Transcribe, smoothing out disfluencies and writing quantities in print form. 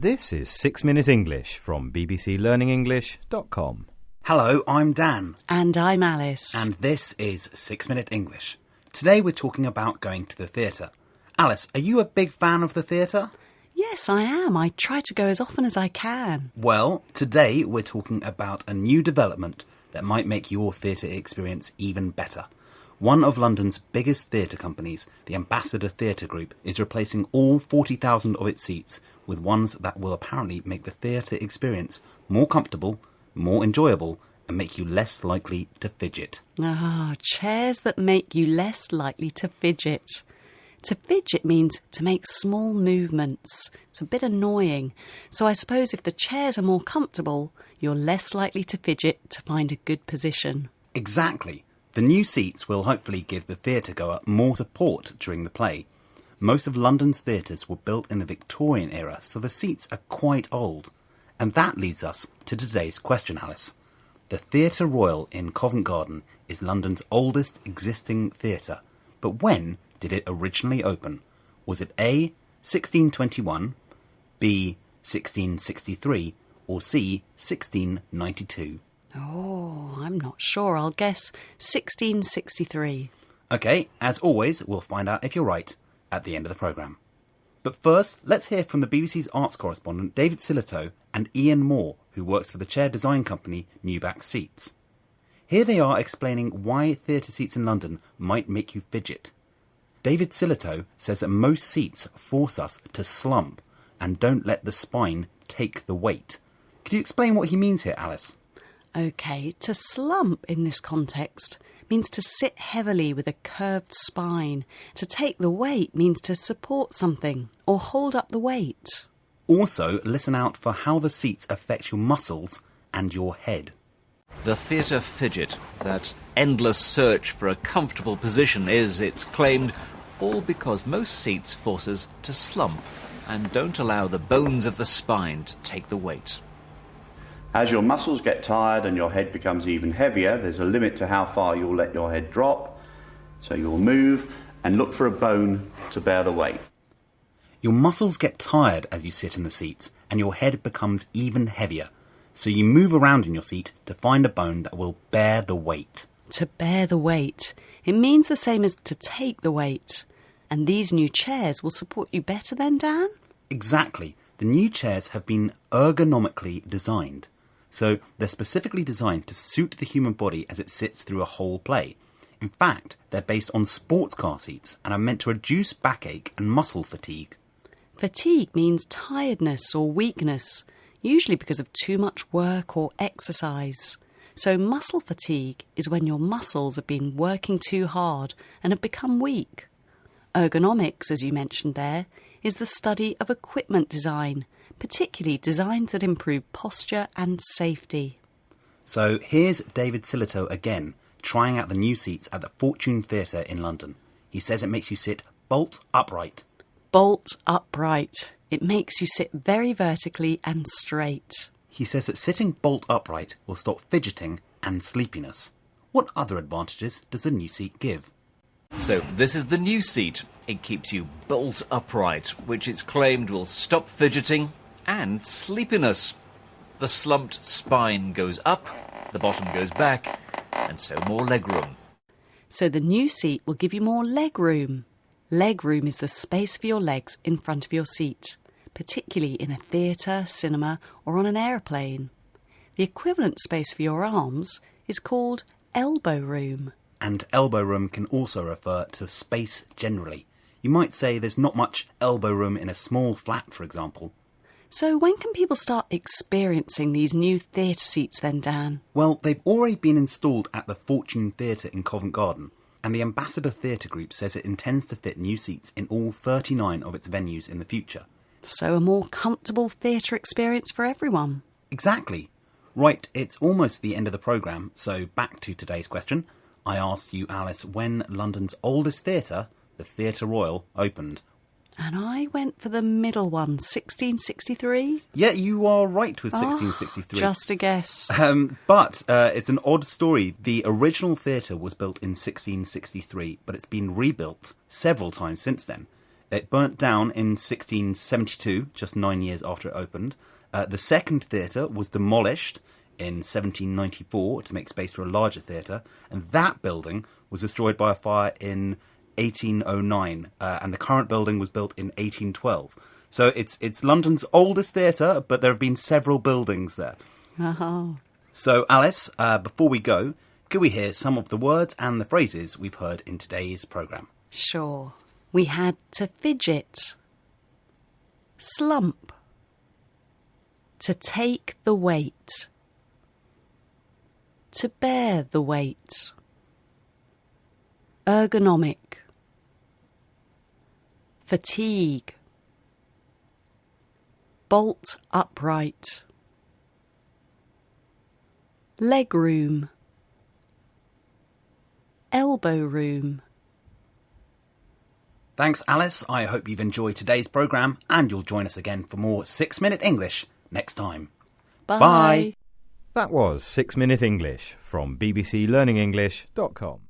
This is 6 Minute English from bbclearningenglish.com. Hello, I'm Dan. And I'm Alice. And this is 6 Minute English. Today we're talking about going to the theatre. Alice, are you a big fan of the theatre? Yes, I am. I try to go as often as I can. Well, today we're talking about a new development that might make your theatre experience even better. One of London's biggest theatre companies, the Ambassador Theatre Group, is replacing all 40,000 of its seats with ones that will apparently make the theatre experience more comfortable, more enjoyable, and make you less likely to fidget. Chairs that make you less likely to fidget. To fidget means to make small movements. It's a bit annoying. So I suppose if the chairs are more comfortable, you're less likely to fidget to find a good position. Exactly. The new seats will hopefully give the theatre-goer more support during the play. Most of London's theatres were built in the Victorian era, so the seats are quite old. And that leads us to today's question, Alice. The Theatre Royal in Covent Garden is London's oldest existing theatre. But when did it originally open? Was it A, 1621, B, 1663, or C, 1692? I'm not sure. I'll guess 1663. OK, as always, we'll find out if you're right at the end of the programme. But first, let's hear from the BBC's arts correspondent David Sillitoe and Ian Moore, who works for the chair design company Newback Seats. Here they are explaining why theatre seats in London might make you fidget. David Sillitoe says that most seats force us to slump and don't let the spine take the weight. Could you explain what he means here, Alice? OK, to slump in this context means to sit heavily with a curved spine. To take the weight means to support something or hold up the weight. Also, listen out for how the seats affect your muscles and your head. The theatre fidget, that endless search for a comfortable position, is, it's claimed, all because most seats force us to slump and don't allow the bones of the spine to take the weight. As your muscles get tired and your head becomes even heavier, there's a limit to how far you'll let your head drop. So you'll move and look for a bone to bear the weight. Your muscles get tired as you sit in the seats and your head becomes even heavier. So you move around in your seat to find a bone that will bear the weight. To bear the weight. It means the same as to take the weight. And these new chairs will support you better then, Dan? Exactly. The new chairs have been ergonomically designed. So they're specifically designed to suit the human body as it sits through a whole play. In fact, they're based on sports car seats and are meant to reduce backache and muscle fatigue. Fatigue means tiredness or weakness, usually because of too much work or exercise. So muscle fatigue is when your muscles have been working too hard and have become weak. Ergonomics, as you mentioned there, is the study of equipment design, particularly designs that improve posture and safety. So here's David Sillitoe again, trying out the new seats at the Fortune Theatre in London. He says it makes you sit bolt upright. Bolt upright. It makes you sit very vertically and straight. He says that sitting bolt upright will stop fidgeting and sleepiness. What other advantages does the new seat give? So this is the new seat. It keeps you bolt upright, which it's claimed will stop fidgeting and sleepiness. The slumped spine goes up, the bottom goes back, and so more legroom. So the new seat will give you more leg room. Leg room is the space for your legs in front of your seat, particularly in a theatre, cinema, or on an aeroplane. The equivalent space for your arms is called elbow room. And elbow room can also refer to space generally. You might say there's not much elbow room in a small flat, for example. So when can people start experiencing these new theatre seats then, Dan? Well, they've already been installed at the Fortune Theatre in Covent Garden, and the Ambassador Theatre Group says it intends to fit new seats in all 39 of its venues in the future. So a more comfortable theatre experience for everyone. Exactly. Right, it's almost the end of the programme, so back to today's question. I asked you, Alice, when London's oldest theatre, the Theatre Royal, opened. And I went for the middle one, 1663. Yeah, you are right with 1663. Just a guess. But it's an odd story. The original theatre was built in 1663, but it's been rebuilt several times since then. It burnt down in 1672, just 9 years after it opened. The second theatre was demolished in 1794 to make space for a larger theatre, and that building was destroyed by a fire in 1809, and the current building was built in 1812. So it's London's oldest theatre, but there have been several buildings there. Oh. So, Alice, before we go, could we hear some of the words and the phrases we've heard in today's programme? Sure. We had to fidget, slump, to take the weight, to bear the weight, ergonomic, fatigue, bolt upright, leg room, elbow room. Thanks, Alice. I hope you've enjoyed today's programme and you'll join us again for more 6-Minute English next time. Bye. Bye. That was 6 Minute English from bbclearningenglish.com.